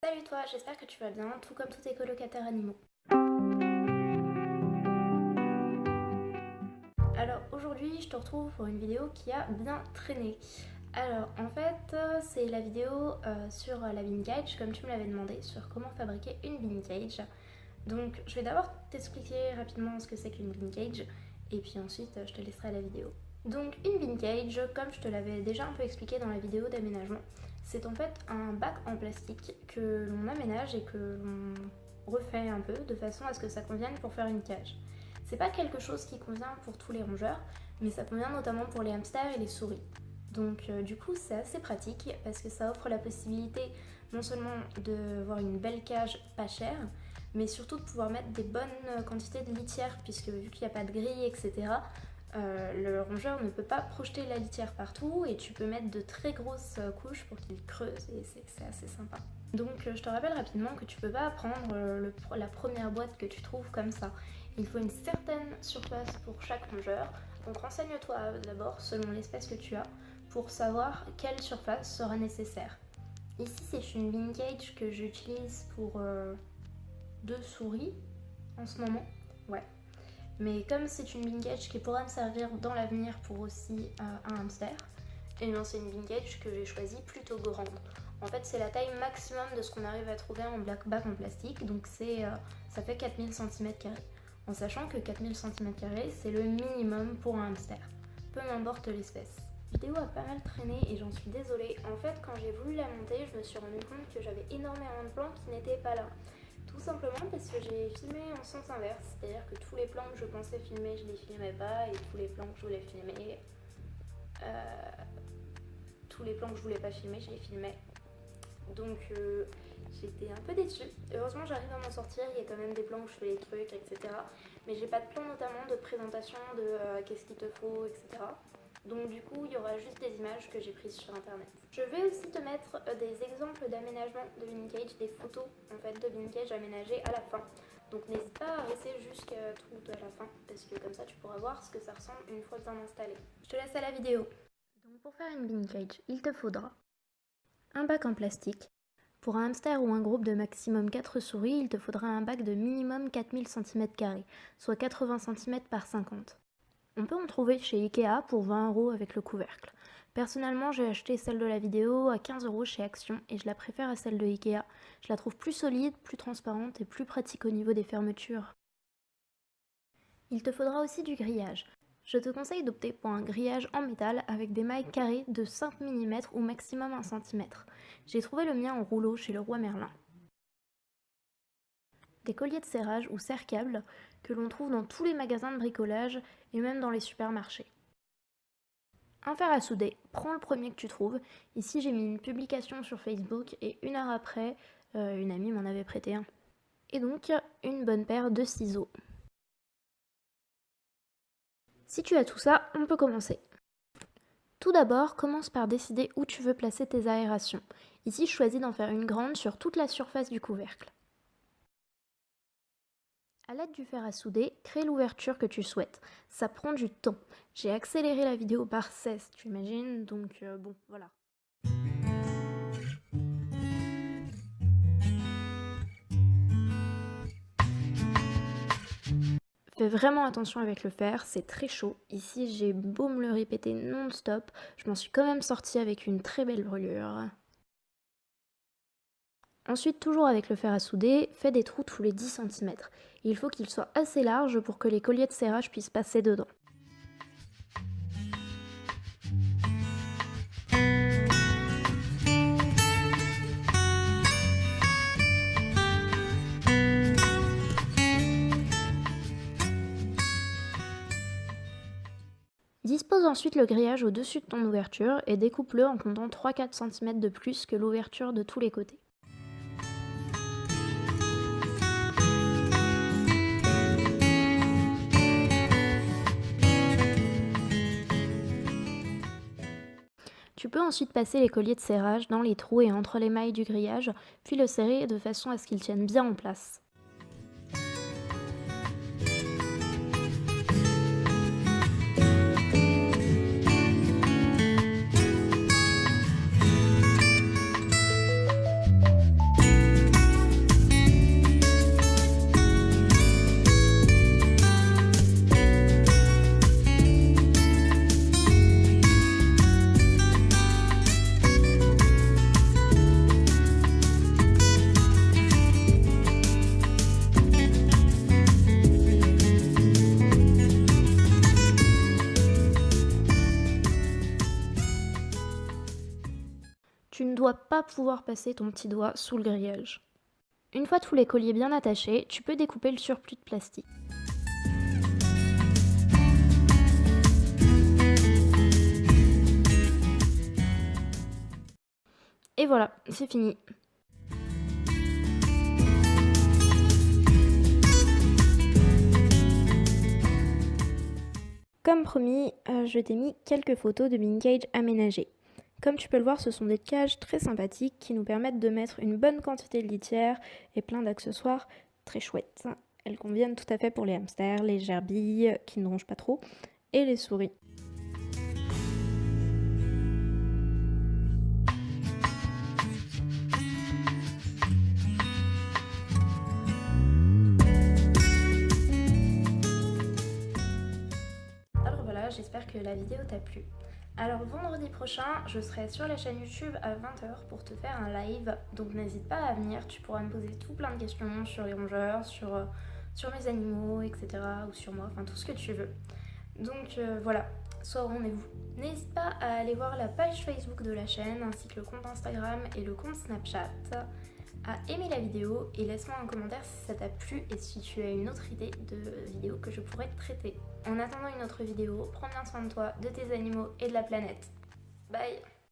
Salut toi, j'espère que tu vas bien, tout comme tous tes colocataires animaux. Alors aujourd'hui, je te retrouve pour une vidéo qui a bien traîné. Alors en fait, c'est la vidéo sur la bean cage, comme tu me l'avais demandé, sur comment fabriquer une bean cage. Donc je vais d'abord t'expliquer rapidement ce que c'est qu'une bean cage, et puis ensuite je te laisserai la vidéo. Donc une bean cage, comme je te l'avais déjà un peu expliqué dans la vidéo d'aménagement, c'est en fait un bac en plastique que l'on aménage et que l'on refait un peu de façon à ce que ça convienne pour faire une cage. C'est pas quelque chose qui convient pour tous les rongeurs, mais ça convient notamment pour les hamsters et les souris. Donc du coup c'est assez pratique parce que ça offre la possibilité non seulement de voir une belle cage pas chère, mais surtout de pouvoir mettre des bonnes quantités de litière, puisque vu qu'il n'y a pas de grille, etc., le rongeur ne peut pas projeter la litière partout et tu peux mettre de très grosses couches pour qu'il creuse et c'est assez sympa. Donc je te rappelle rapidement que tu peux pas prendre la première boîte que tu trouves comme ça. Il faut une certaine surface pour chaque rongeur. Donc renseigne-toi d'abord selon l'espèce que tu as pour savoir quelle surface sera nécessaire. Ici c'est une bean cage que j'utilise pour 2 souris en ce moment. Ouais. Mais comme c'est une bean cage qui pourra me servir dans l'avenir pour aussi un hamster, et bien c'est une bean cage que j'ai choisie plutôt grande. En fait c'est la taille maximum de ce qu'on arrive à trouver en bac en plastique, donc ça fait 4000 cm². En sachant que 4000 cm² c'est le minimum pour un hamster, peu m'importe l'espèce. La vidéo a pas mal traîné et j'en suis désolée. En fait quand j'ai voulu la monter, je me suis rendu compte que j'avais énormément de plans qui n'étaient pas là. Tout simplement parce que j'ai filmé en sens inverse, c'est-à-dire que tous les plans que je pensais filmer, je les filmais pas, et tous les plans que je voulais filmer, tous les plans que je voulais pas filmer, je les filmais. Donc j'étais un peu déçue. Heureusement j'arrive à m'en sortir, il y a quand même des plans où je fais les trucs, etc. Mais j'ai pas de plan notamment de présentation de qu'est-ce qu'il te faut, etc. Donc du coup, il y aura juste des images que j'ai prises sur internet. Je vais aussi te mettre des exemples d'aménagement de bean cage, des photos en fait de bean cage aménagées à la fin. Donc n'hésite pas à rester jusqu'à tout à la fin parce que comme ça tu pourras voir ce que ça ressemble une fois bien installé. Je te laisse à la vidéo. Donc pour faire une bean cage, il te faudra un bac en plastique. Pour un hamster ou un groupe de maximum 4 souris, il te faudra un bac de minimum 4000 cm², soit 80 cm par 50. On peut en trouver chez Ikea pour 20 € avec le couvercle. Personnellement, j'ai acheté celle de la vidéo à 15 € chez Action et je la préfère à celle de Ikea. Je la trouve plus solide, plus transparente et plus pratique au niveau des fermetures. Il te faudra aussi du grillage. Je te conseille d'opter pour un grillage en métal avec des mailles carrées de 5 mm ou maximum 1 cm. J'ai trouvé le mien en rouleau chez Leroy Merlin. Des colliers de serrage ou serre-câbles que l'on trouve dans tous les magasins de bricolage et même dans les supermarchés. Un fer à souder, prends le premier que tu trouves. Ici j'ai mis une publication sur Facebook et 1 heure après, une amie m'en avait prêté un. Et donc une bonne paire de ciseaux. Si tu as tout ça, on peut commencer. Tout d'abord, commence par décider où tu veux placer tes aérations. Ici je choisis d'en faire une grande sur toute la surface du couvercle. A l'aide du fer à souder, crée l'ouverture que tu souhaites. Ça prend du temps. J'ai accéléré la vidéo par 16, tu imagines, donc bon, voilà. Fais vraiment attention avec le fer, c'est très chaud. Ici, j'ai beau me le répéter non-stop, je m'en suis quand même sortie avec une très belle brûlure. Ensuite, toujours avec le fer à souder, fais des trous tous les 10 cm. Il faut qu'ils soient assez larges pour que les colliers de serrage puissent passer dedans. Dispose ensuite le grillage au-dessus de ton ouverture et découpe-le en comptant 3-4 cm de plus que l'ouverture de tous les côtés. Tu peux ensuite passer les colliers de serrage dans les trous et entre les mailles du grillage, puis le serrer de façon à ce qu'il tienne bien en place. dois pas pouvoir passer ton petit doigt sous le grillage. Une fois tous les colliers bien attachés, tu peux découper le surplus de plastique. Et voilà, c'est fini. Comme promis, je t'ai mis quelques photos de bean cage aménagées. Comme tu peux le voir, ce sont des cages très sympathiques qui nous permettent de mettre une bonne quantité de litière et plein d'accessoires très chouettes. Elles conviennent tout à fait pour les hamsters, les gerbilles qui ne rongent pas trop et les souris. Alors voilà, j'espère que la vidéo t'a plu. Alors vendredi prochain, je serai sur la chaîne YouTube à 20h pour te faire un live, donc n'hésite pas à venir, tu pourras me poser tout plein de questions sur les rongeurs, sur mes animaux, etc. ou sur moi, enfin tout ce que tu veux. Donc voilà, sois au rendez-vous. N'hésite pas à aller voir la page Facebook de la chaîne, ainsi que le compte Instagram et le compte Snapchat, à aimer la vidéo et laisse-moi un commentaire si ça t'a plu et si tu as une autre idée de vidéo que je pourrais traiter. En attendant une autre vidéo, prends bien soin de toi, de tes animaux et de la planète. Bye!